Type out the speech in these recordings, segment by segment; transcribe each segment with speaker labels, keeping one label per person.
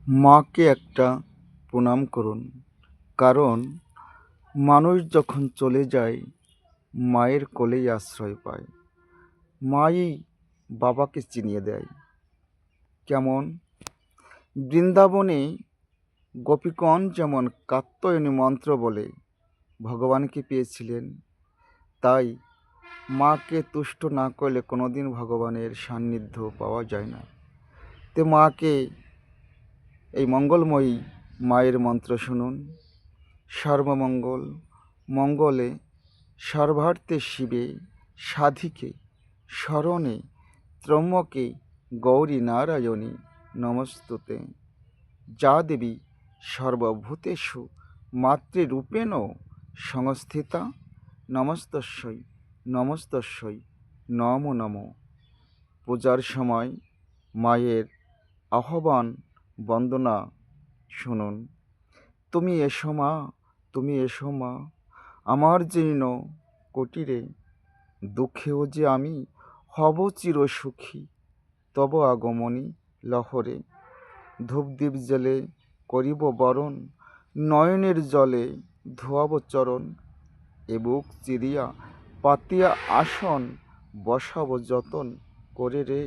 Speaker 1: মাকে একটা প্রণাম করুন, কারণ মানুষ যখন চলে যায় মায়ের কোলেই আশ্রয় পায়। মাই বাবাকে চিনিয়ে দেয়। কেমন বৃন্দাবনে গোপীগণ যেমন কাত্যায়নী মন্ত্র বলে ভগবানকে পেয়েছিলেন, তাই মাকে তুষ্ট না করলে কোনোদিন ভগবানের সান্নিধ্য পাওয়া যায় না। তে মাকে এই মঙ্গলময়ী মায়ের মন্ত্র শুনুন। সর্বমঙ্গল মঙ্গলে সর্বার্থে শিবে সাধিকে শরণে ত্র্যম্বকে গৌরী নারায়ণী নমস্তুতে। যা দেবী সর্বভূতেষু মাতৃরূপেণ সংস্থিতা নমস্তস্যৈ নমস্তস্যৈ নমো নমো। পূজার সময় মায়ের আহ্বান বন্দনা শুনুন। তুমি এসো মা, তুমি এসো মা, আমার জীর্ণ কুটিরে, দুঃখেও যে আমি হব চিরসুখী, তব আগমনী লহরে। ধূপদীপ জেলে করিব বরণ, নয়নের জলে ধোয়াব চরণ, এ বুক চিরিয়া পাতিয়া আসন, বসাব যতন করে রে।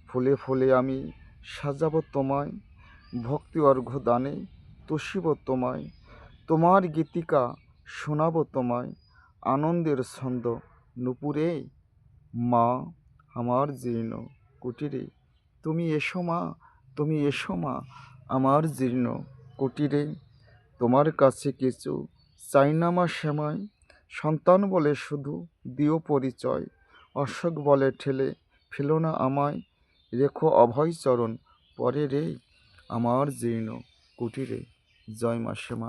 Speaker 1: ফুলে ফুলে আমি সাজাব তোমায়, ভক্তি অর্ঘ্য দানে তুষিব তোমায়, তোমার গীতিকা শোনাব তোমায়, আনন্দের ছন্দ নুপুরে। মা আমার জীর্ণ কুটিরে, তুমি এসো মা, তুমি এসো মা, আমার জীর্ণ কুটিরে। তোমার কাছে কিছু চাই না মা সেমাই, সন্তান বলে শুধু দিও পরিচয়, অশোক বলে ঠেলে ফেলো না আমায়, রেখো অভয় চরণ পরে রে, আমার জীর্ণ কুটিরে। জয় মা শ্যামা।